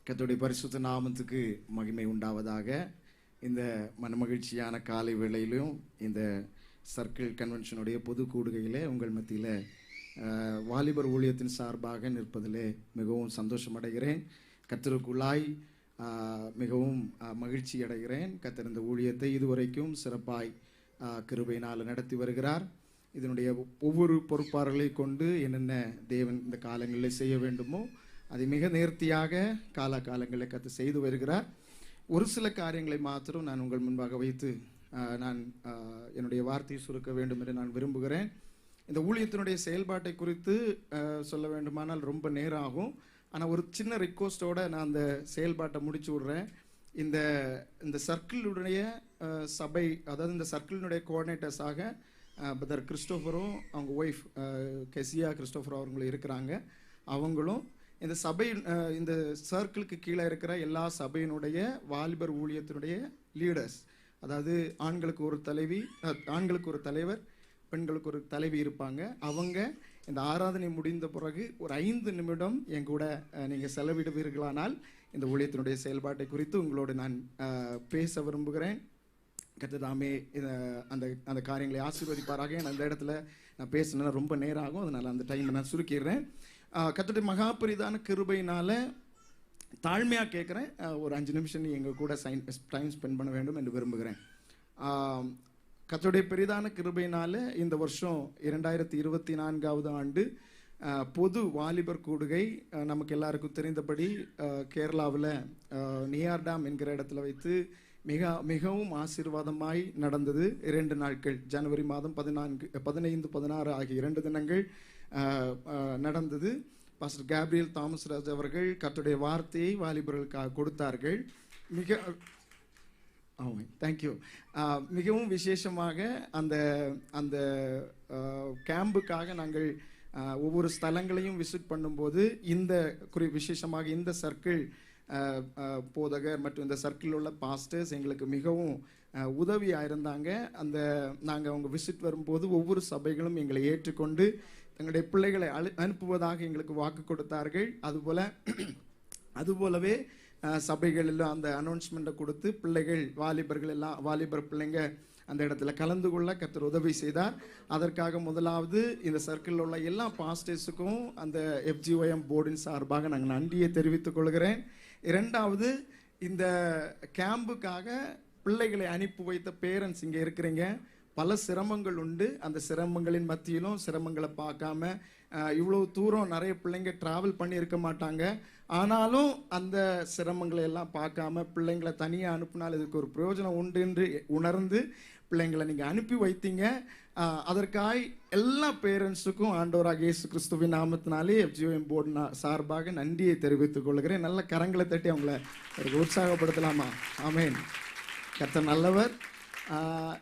கர்த்தருடைய பரிசுத்த நாமத்துக்கு மகிமை உண்டாவதாக. இந்த மனமகிழ்ச்சியான காலை வேளையிலும் இந்த சர்க்கிள் கன்வென்ஷனுடைய பொது கூடுகையிலே உங்கள் மத்தியில் வாலிபர் ஊழியத்தின் சார்பாக நிற்பதிலே மிகவும் சந்தோஷம் அடைகிறேன். கர்த்தருக்குள்ளாய் மிகவும் மகிழ்ச்சி அடைகிறேன். கர்த்தர் இந்த ஊழியத்தை இதுவரைக்கும் சிறப்பாய் கிருபையினால் நடத்தி வருகிறார். இதனுடைய ஒவ்வொரு பொறுப்பாளர்களை கொண்டு என்னென்ன தேவன் இந்த காலங்களில் செய்ய வேண்டுமோ அதை மிக நேர்த்தியாக காலங்களில் கர்த்தர் செய்து வருகிறார். ஒரு சில காரியங்களை மாத்திரம் நான் உங்கள் முன்பாக வைத்து நான் என்னுடைய வார்த்தையை சுருக்க வேண்டும் என்று நான் விரும்புகிறேன். இந்த ஊழியத்தினுடைய செயல்பாட்டை குறித்து சொல்ல வேண்டுமானால் ரொம்ப நேரம் ஆகும். ஆனால் ஒரு சின்ன ரிக்வஸ்டோடு நான் அந்த செயல்பாட்டை முடிச்சு விட்றேன். இந்த சர்க்கிளுடைய சபை, அதாவது இந்த சர்க்கிளினுடைய கோஆர்டினேட்டர்ஸாக பிரதர் கிறிஸ்டோஃபரும் அவங்க ஒய்ஃப் கெசியா கிறிஸ்டோஃபரும் அவங்களும் இருக்கிறாங்க. அவங்களும் இந்த சபை, இந்த சர்க்கிளுக்கு கீழே இருக்கிற எல்லா சபையினுடைய வாலிபர் ஊழியத்தினுடைய லீடர்ஸ், அதாவது ஆண்களுக்கு ஒரு தலைவர், பெண்களுக்கு ஒரு தலைவி இருப்பாங்க. அவங்க இந்த ஆராதனை முடிந்த பிறகு ஒரு 5 நிமிடம் என் கூட நீங்கள் செலவிடுவீர்களானால் இந்த ஊழியத்தினுடைய செயல்பாட்டை குறித்து உங்களோடு நான் பேச விரும்புகிறேன். கர்த்தர் அந்த காரியங்களை ஆசீர்வதிப்பாராக. அந்த இடத்துல நான் பேசினா ரொம்ப நேரம் ஆகும், அதனால் அந்த டைமை நான் சுருக்கிடுறேன். கர்த்தருடைய மகாபரிதான கிருபையினால தாழ்மையாக கேட்குறேன், ஒரு 5 நிமிஷம் எங்கள் கூட டைம் ஸ்பெண்ட் பண்ண வேண்டும் என்று விரும்புகிறேன். கர்த்தருடைய பெரிதான கிருபையினால இந்த வருஷம் 2024ஆவது ஆண்டு பொது வாலிபர் கூடுகை நமக்கு எல்லாருக்கும் தெரிந்தபடி கேரளாவில் நியார் டேம் என்கிற இடத்துல வைத்து மிகவும் ஆசீர்வாதமாய் நடந்தது. 2 நாட்கள், ஜனவரி மாதம் 14, 15, 16 ஆகிய 2 தினங்கள் நடந்தது. பாஸ்டர் கேப்ரியல் தாமஸ் ராஜ் அவர்கள் கர்த்தருடைய வார்த்தையை வாலிபர்களுக்காக கொடுத்தார்கள். தேங்க்யூ. மிகவும் விசேஷமாக அந்த கேம்புக்காக நாங்கள் ஒவ்வொரு ஸ்தலங்களையும் விசிட் பண்ணும்போது விசேஷமாக இந்த சர்க்கிள் போதகர் மற்றும் இந்த சர்க்கிளில் உள்ள பாஸ்டர்ஸ் எங்களுக்கு மிகவும் உதவியாக இருந்தாங்க. நாங்கள் அவங்க விசிட் வரும்போது ஒவ்வொரு சபைகளும் எங்களை ஏற்றுக்கொண்டு தங்களுடைய பிள்ளைகளை அனுப்புவதாக எங்களுக்கு வாக்கு கொடுத்தார்கள். அதுபோலவே சபைகளிலும் அந்த அனௌன்ஸ்மெண்ட்டை கொடுத்து வாலிபர் பிள்ளைங்க அந்த இடத்துல கலந்து கொள்ள கர்த்தர் உதவி செய்தார். அதற்காக முதலாவது இந்த சர்க்கிளில் உள்ள எல்லா பாஸ்டர்ஸுக்கும் அந்த FGOM போர்டின் சார்பாக நாங்கள் நன்றியை தெரிவித்துக் கொள்கிறேன். 2வது, இந்த கேம்புக்காக பிள்ளைகளை அனுப்பி வைத்த பேரண்ட்ஸ் இங்கே இருக்கிறீங்க. பல சிரமங்கள் உண்டு. அந்த சிரமங்களின் மத்தியிலும் சிரமங்களை பார்க்காம இவ்வளவு தூரம் நிறைய பிள்ளைங்க ட்ராவல் பண்ணி இருக்க மாட்டாங்க. ஆனாலும் அந்த சிரமங்களை எல்லாம் பார்க்காம பிள்ளைங்களை தனியாக அனுப்பினால் இதுக்கு ஒரு பிரயோஜனம் உண்டு என்று உணர்ந்து பிள்ளைங்களை நீங்கள் அனுப்பி வைத்தீங்க. அதற்காக எல்லா பேரண்ட்ஸுக்கும் ஆண்டவராக இயேசு கிறிஸ்துவின் நாமத்தினாலே FGOM போர்டு சார்பாக நன்றியை தெரிவித்துக் கொள்கிறேன். நல்ல கரங்களை தட்டி அவங்கள உற்சாகப்படுத்தலாமா? ஆமேன். கர்த்தர் நல்லவர்.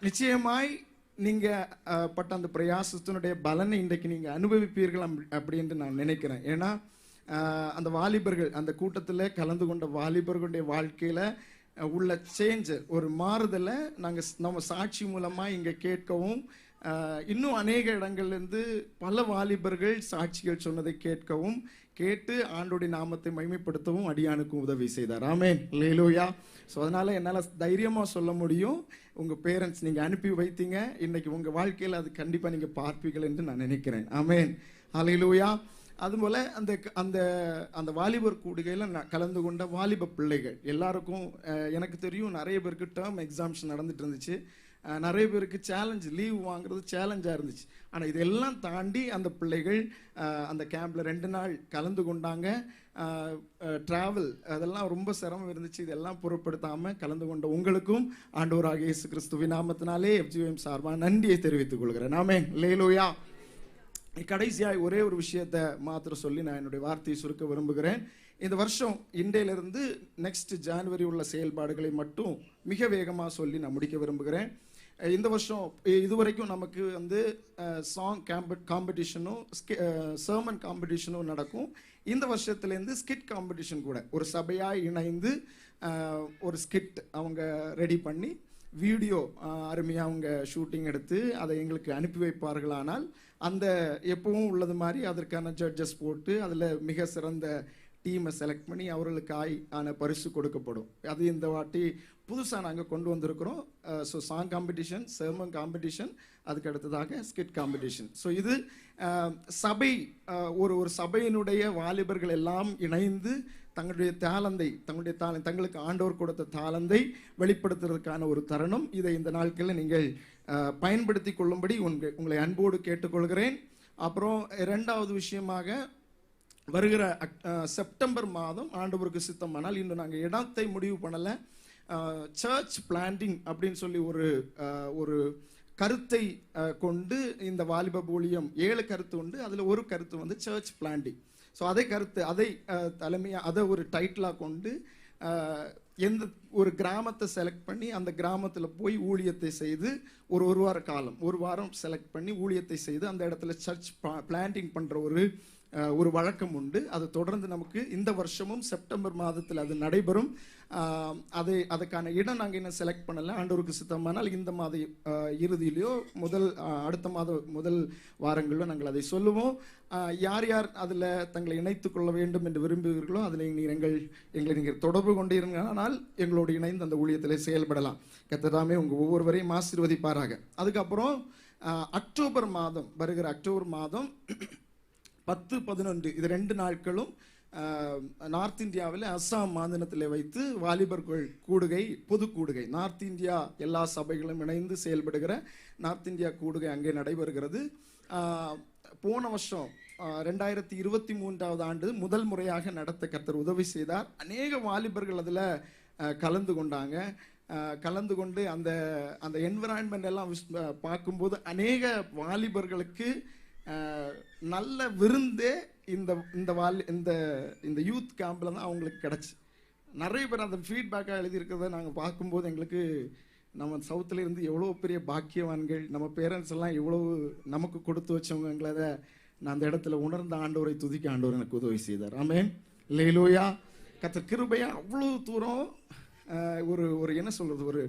நிச்சயமாய் நீங்கள் பட்ட அந்த பிரயாசத்தினுடைய பலனை இன்றைக்கு நீங்கள் அனுபவிப்பீர்கள் அப்படின்னு நான் நினைக்கிறேன். ஏன்னா அந்த வாலிபர்கள், அந்த கூட்டத்தில் கலந்து கொண்ட வாலிபர்களுடைய வாழ்க்கையில் உள்ள சேஞ்சு, ஒரு மாறுதலை நம்ம சாட்சி மூலமாக இங்கே கேட்கவும், இன்னும் அநேக இடங்கள்லேருந்து பல வாலிபர்கள் சாட்சிகள் சொன்னதை கேட்டு ஆண்டோடைய நாமத்தை மகிமைப்படுத்தவும் அடியானுக்கும் உதவி செய்தார். ஆமென், அல்லேலூயா. ஸோ அதனால் என்னால் தைரியமாக சொல்ல முடியும், உங்கள் பேரண்ட்ஸ் நீங்கள் அனுப்பி வைத்தீங்க, இன்னைக்கு உங்கள் வாழ்க்கையில் அது கண்டிப்பாக நீங்கள் பார்ப்பீர்கள் என்று நான் நினைக்கிறேன். ஆமென், அல்லேலூயா. அதுபோல் அந்த வாலிபர் கூடுகையில் கலந்து கொண்ட வாலிப பிள்ளைகள் எல்லாருக்கும் எனக்கு தெரியும், நிறைய பேருக்கு டேர்ம் எக்ஸாம்ஸ் நடந்துட்டு இருந்துச்சு. நிறைய பேருக்கு லீவ் வாங்குறது சேலஞ்சாக இருந்துச்சு. ஆனால் இதெல்லாம் தாண்டி அந்த பிள்ளைகள் அந்த கேம்பில் 2 நாள் கலந்து கொண்டாங்க. ட்ராவல் அதெல்லாம் ரொம்ப சிரமம் இருந்துச்சு. இதெல்லாம் பொருட்படுத்தாமல் கலந்து கொண்ட உங்களுக்கும் ஆண்டவராகிய இயேசு கிறிஸ்துவின் நாமத்தினாலே FGOM சார்பாக நன்றியை தெரிவித்துக் கொள்கிறேன். ஆமென், அல்லேலூயா. கடைசியாக ஒரே ஒரு விஷயத்தை மாத்திரம் சொல்லி நான் என்னுடைய வார்த்தையை சுருக்க விரும்புகிறேன். இந்த வருஷம் இன்றையிலிருந்து நெக்ஸ்ட் ஜனவரி உள்ள செயல்பாடுகளை மட்டும் மிக வேகமாக சொல்லி நான் முடிக்க விரும்புகிறேன். இந்த வருஷம் இதுவரைக்கும் நமக்கு சாங் காம்படிஷனும் சர்மன் காம்படிஷனும் நடக்கும். இந்த வருஷத்துலேருந்து ஸ்கிட் காம்படிஷன் கூட ஒரு சபையாக இணைந்து ஒரு ஸ்கிட் அவங்க ரெடி பண்ணி வீடியோ அருமையாக அவங்க ஷூட்டிங் எடுத்து அதை எங்களுக்கு அனுப்பி வைப்பார்களானால் அந்த எப்பவும் உள்ளது மாதிரி அதற்கான ஜட்ஜஸ் போட்டு அதில் மிக சிறந்த டீமை செலக்ட் பண்ணி அவர்களுக்கு ஆன பரிசு கொடுக்கப்படும். அது இந்த வாட்டி புதுசாக நாங்கள் கொண்டு வந்திருக்கிறோம். So song competition, sermon competition, அதுக்கு அடுத்ததாக ஸ்கிட் காம்படிஷன். ஸோ இது சபை ஒரு சபையினுடைய வாலிபர்கள் எல்லாம் இணைந்து தங்களுடைய தங்களுக்கு ஆண்டவர் கொடுத்த தாளந்தை வெளிப்படுத்துறதுக்கான ஒரு தருணம். இதை இந்த நாட்களில் நீங்கள் பயன்படுத்தி கொள்ளும்படி உங்களை அன்போடு கேட்டுக்கொள்கிறேன். அப்புறம் இரண்டாவது விஷயமாக, வருகிற செப்டம்பர் மாதம் ஆண்டவருக்கு சித்தமானால், இன்னும் நாங்கள் இடத்தை முடிவு பண்ணலை, சர்ச் பிளான்டிங் அப்படின்னு சொல்லி ஒரு கருத்தை கொண்டு இந்த வாலிப ஊழியம் 7 கருத்து உண்டு. அதில் ஒரு கருத்து வந்து சர்ச் பிளான்டிங். ஸோ அதை தலைமையாக அதை ஒரு டைட்டிலாக கொண்டு எந்த ஒரு கிராமத்தை செலக்ட் பண்ணி அந்த கிராமத்தில் போய் ஊழியத்தை செய்து ஒரு வாரம் செலக்ட் பண்ணி ஊழியத்தை செய்து அந்த இடத்துல சர்ச் பிளான்டிங் பண்ணுற ஒரு வழக்கம் உண்டு. அது தொடர்ந்து நமக்கு இந்த வருஷமும் செப்டம்பர் மாதத்தில் அது நடைபெறும். அதுக்கான இடம் நாங்கள் இன்னும் செலக்ட் பண்ணலை. ஆண்டவருக்கு சித்தமானால் இந்த மாத இறுதியிலையோ அடுத்த மாத முதல் வாரங்களிலோ நாங்கள் அதை சொல்லுவோம். யார் யார் அதில் தங்களை இணைத்துக் கொள்ள வேண்டும் என்று விரும்புகிறீர்களோ அதில் எங்களை நீங்கள் தொடர்பு கொண்டிருந்தால் எங்களோடு இணைந்து அந்த ஊழியத்தில் செயல்படலாம். கர்த்தர் உங்கள் ஒவ்வொருவரையும் ஆசீர்வதிப்பாராக. அதுக்கப்புறம் வருகிற அக்டோபர் மாதம் 10, 11 இது 2 நாட்களும் நார்த் இந்தியாவில் அஸ்ஸாம் மாநிலத்தில் வைத்து வாலிபர்கள் பொது கூடுகை, நார்த் இந்தியா எல்லா சபைகளும் இணைந்து செயல்படுகிற நார்த் இந்தியா கூடுகை அங்கே நடைபெறுகிறது. போன வருஷம் 2023ஆவது ஆண்டு முதல் முறையாக நடத்த கர்த்தர் உதவி செய்தார். அநேக வாலிபர்கள் அதில் கலந்து கொண்டாங்க. கலந்து கொண்டு அந்த என்விரான்மெண்ட் எல்லாம் பார்க்கும்போது அநேக வாலிபர்களுக்கு நல்ல விருந்தே இந்த யூத் கேம்பில் தான் அவங்களுக்கு கிடச்சி. நிறைய பேர் அந்த ஃபீட்பேக்காக எழுதியிருக்கிறத நாங்கள் பார்க்கும்போது எங்களுக்கு நம்ம சவுத்தில் இருந்து எவ்வளோ பெரிய பாக்கியவான்கள், நம்ம பேரண்ட்ஸ் எல்லாம் எவ்வளோ நமக்கு கொடுத்து வச்சவங்களத நான் அந்த இடத்துல உணர்ந்த ஆண்டவரை துதிக்க ஆண்டவர் எனக்கு உதவி செய்தார். ஆமென், அல்லேலூயா. கர்த்தர் கிருபையா அவ்வளோ தூரம் ஒரு என்ன சொல்கிறது,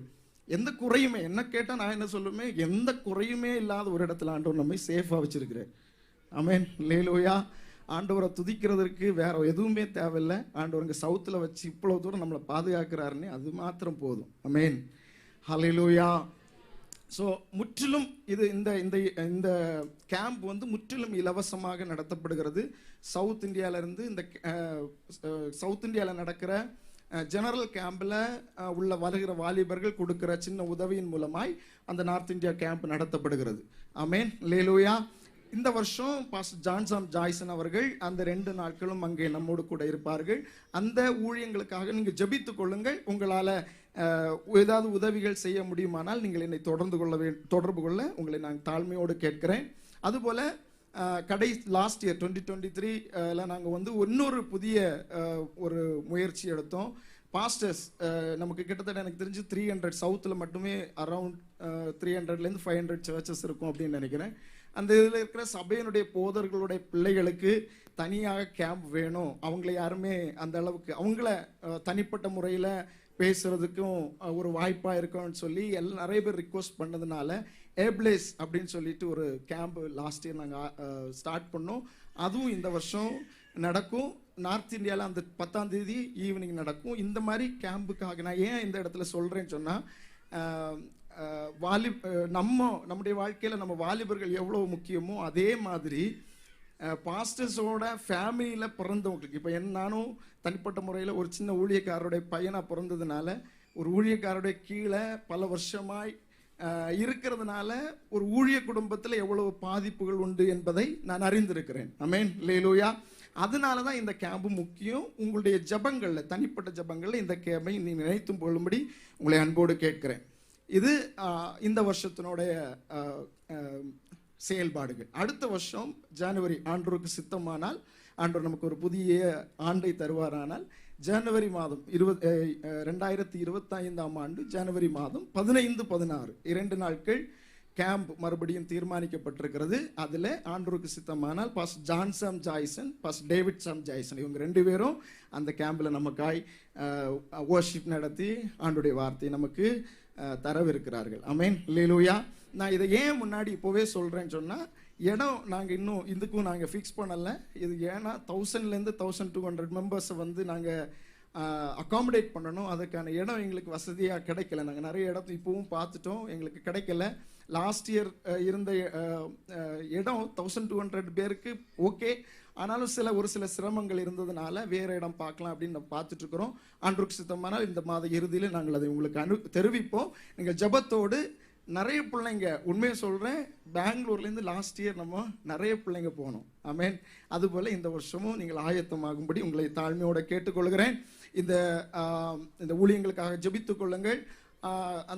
எந்த குறையுமே, என்ன கேட்டால் நான் என்ன சொல்லுவேன், எந்த குறையுமே இல்லாத ஒரு இடத்துல ஆண்டவர் நம்மை சேஃபாக வச்சிருக்கிறேன். ஆமென், அல்லேலூயா. ஆண்டவரை துதிக்கிறதுக்கு வேற எதுவுமே தேவையில்லை. ஆண்டவருங்க சவுத்தில் வச்சு இவ்வளோ தூரம் நம்மளை பாதுகாக்கிறாருன்னு அது மாத்திரம் போதும். ஆமென், அல்லேலூயா. ஸோ முற்றிலும் இந்த கேம்ப் வந்து முற்றிலும் இலவசமாக நடத்தப்படுகிறது. சவுத் இந்தியாவில் நடக்கிற ஜெனரல் கேம்பில் வருகிற வாலிபர்கள் கொடுக்கிற சின்ன உதவியின் மூலமாய் அந்த நார்த் இந்தியா கேம்ப் நடத்தப்படுகிறது. ஆமென், அல்லேலூயா. இந்த வருஷம் பாஸ்டர் ஜான்சம் ஜாய்சன் அவர்கள் அந்த 2 நாட்களும் அங்கே நம்மோடு கூட இருப்பார்கள். அந்த ஊழியங்களுக்காக நீங்கள் ஜெபித்துக் கொள்ளுங்கள். உங்களால் ஏதாவது உதவிகள் செய்ய முடியுமானால் நீங்கள் என்னை தொடர்பு கொள்ள உங்களை நான் தாழ்மையோடு கேட்கிறேன். அதுபோல் லாஸ்ட் இயர் 2023 நாங்கள் வந்து இன்னொரு புதிய ஒரு முயற்சி எடுத்தோம். பாஸ்டர்ஸ் நமக்கு கிட்டத்தட்ட எனக்கு தெரிஞ்சு 300 சவுத்தில் மட்டுமே அரவுண்ட் 300லேருந்து 500 சர்ச்சஸ் இருக்கும் அப்படின்னு நினைக்கிறேன். அந்த இதில் இருக்கிற சபையினுடைய போதர்களுடைய பிள்ளைகளுக்கு தனியாக கேம்ப் வேணும். அவங்கள யாருமே அந்த அளவுக்கு அவங்கள தனிப்பட்ட முறையில் பேசுறதுக்கும் ஒரு வாய்ப்பாக இருக்கும்னு சொல்லி நிறைய பேர் ரிக்வஸ்ட் பண்ணதுனால ஏப்ளேஸ் அப்படின்னு சொல்லிட்டு ஒரு கேம்ப் லாஸ்ட் இயர் நாங்கள் ஸ்டார்ட் பண்ணோம். அதுவும் இந்த வருஷம் நடக்கும். நார்த் இந்தியாவில் அந்த 10ஆம் தேதி ஈவினிங் நடக்கும். இந்த மாதிரி கேம்புக்காக நான் ஏன் இந்த இடத்துல சொல்கிறேன்னு சொன்னால், நம்முடைய வாழ்க்கையில் நம்ம வாலிபர்கள் எவ்வளோ முக்கியமோ அதே மாதிரி பாஸ்டர்ஸோட ஃபேமிலியில் பிறந்தவங்களுக்கு, இப்போ நானும் தனிப்பட்ட முறையில் ஒரு சின்ன ஊழியக்காரருடைய பையனாக பிறந்ததுனால ஒரு ஊழியக்காரருடைய கீழே பல வருஷமாய் இருக்கிறதுனால ஒரு ஊழிய குடும்பத்தில் எவ்வளவு பாதிப்புகள் உண்டு என்பதை நான் அறிந்திருக்கிறேன். ஆமென், அல்லேலூயா. அதனால தான் இந்த கேம்பு முக்கியம். உங்களுடைய ஜபங்களில், தனிப்பட்ட ஜபங்களில் இந்த கேம்பை நீ நினைத்தும் கொள்ளும்படி உங்களை அன்போடு கேட்கிறேன். இது இந்த வருஷத்தினுடைய செயல்பாடுகள். அடுத்த வருஷம் ஜனவரி, ஆண்டவருக்கு சித்தமானால், ஆண்டவர் நமக்கு ஒரு புதிய ஆண்டை தருவாரானால், ஜனவரி மாதம் 2025ஆம் ஆண்டு ஜனவரி மாதம் 15, 16 2 நாட்கள் கேம்ப் மறுபடியும் தீர்மானிக்கப்பட்டிருக்கிறது. அதில் ஆண்டவருக்கு சித்தமானால் pastor John Sam Joyson, pastor David Sam Joyson இவங்க 2 பேரும் அந்த கேம்பில் நமக்காய் வர்ஷிப் நடத்தி ஆண்டவருடைய வார்த்தையை நமக்கு தரவிருக்கிறார்கள். ஆமென், அல்லேலூயா. நான் இதை ஏன் முன்னாடி இப்போவே சொல்கிறேன்னு சொன்னால், இடம் நாங்கள் இன்னும் இதுக்கும் நாங்கள் ஃபிக்ஸ் பண்ணலை. இது ஏன்னா 1000லேருந்து 1200 மெம்பர்ஸை வந்து நாங்கள் அகாமடேட் பண்ணணும். அதுக்கான இடம் எங்களுக்கு வசதியாக கிடைக்கல. நாங்கள் நிறைய இடத்த இப்போவும் பார்த்துட்டோம், எங்களுக்கு கிடைக்கல. லாஸ்ட் இயர் இருந்த இடம் 1200 பேருக்கு ஓகே. ஆனாலும் ஒரு சில சிரமங்கள் இருந்ததுனால வேறு இடம் பார்க்கலாம் அப்படின்னு நம்ம பார்த்துட்டு இருக்கிறோம். ஆண்டவருக்கு சித்தமானால் இந்த மாத இறுதியில் நாங்கள் அதை உங்களுக்கு தெரிவிப்போம். நீங்கள் ஜெபத்தோடு நிறைய பிள்ளைங்க, உண்மையை சொல்கிறேன், பெங்களூர்லேருந்து லாஸ்ட் இயர் நம்ம நிறைய பிள்ளைங்க போனோம். ஆமென். அதுபோல் இந்த வருஷமும் நீங்கள் ஆயத்தமாகும்படி உங்களை தாழ்மையோடு கேட்டுக்கொள்கிறேன். இந்த ஊழியங்களுக்காக ஜெபித்து கொள்ளுங்கள்.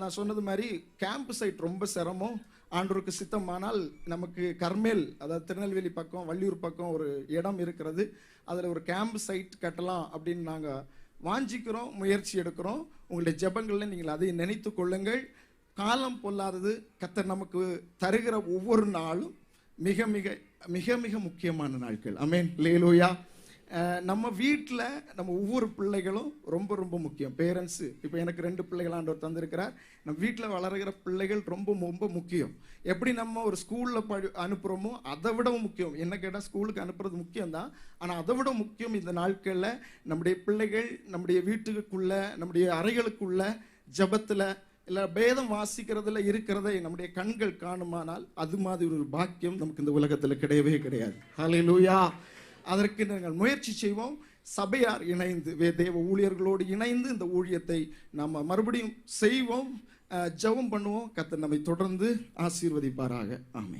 நான் சொன்னது மாதிரி கேம்ப் சைட் ரொம்ப சிரமம். ஆண்டவருக்கு சித்தமானால் நமக்கு கர்மேல், அதாவது திருநெல்வேலி பக்கம் வள்ளியூர் பக்கம் ஒரு இடம் இருக்கிறது. அதில் ஒரு கேம்ப் சைட் கட்டலாம் அப்படின்னு நாங்கள் வாஞ்சிக்கிறோம், முயற்சி எடுக்கிறோம். உங்களுடைய ஜெபங்களில் நீங்கள் அதை நினைத்து கொள்ளுங்கள். காலம் பொல்லாதது. கர்த்தர் நமக்கு தருகிற ஒவ்வொரு நாளும் மிக மிக மிக மிக முக்கியமான நாட்கள். ஆமென். அல்லேலூயா. நம்ம வீட்டில் நம்ம ஒவ்வொரு பிள்ளைகளும் ரொம்ப ரொம்ப முக்கியம். பேரண்ட்ஸு, இப்போ எனக்கு 2 பிள்ளைகள் ஆண்டவர் தந்திருக்கிறார். நம்ம வீட்டில் வளர்கிற பிள்ளைகள் ரொம்ப ரொம்ப முக்கியம். எப்படி நம்ம ஒரு ஸ்கூலில் அனுப்புகிறோமோ அதை விடவும் முக்கியம். என்ன கேட்டால் ஸ்கூலுக்கு அனுப்புறது முக்கியம்தான், ஆனால் அதை விட முக்கியம் இந்த நாட்களில் நம்முடைய பிள்ளைகள் நம்முடைய வீட்டுக்குள்ள, நம்முடைய அறைகளுக்குள்ள ஜெபத்தில் இல்லை பேதம் வாசிக்கிறதுல இருக்கிறதை நம்முடைய கண்கள் காணுமானால் அது மாதிரி ஒரு பாக்கியம் நமக்கு இந்த உலகத்தில் கிடையவே கிடையாது. ஹல்லேலூயா. அதற்கு நாங்கள் முயற்சி செய்வோம். சபையார் இணைந்து, தேவ ஊழியர்களோடு இணைந்து இந்த ஊழியத்தை நாம் மறுபடியும் செய்வோம், ஜெபம் பண்ணுவோம். கர்த்தர் நம்மை தொடர்ந்து ஆசீர்வதிப்பாராக. ஆமென்.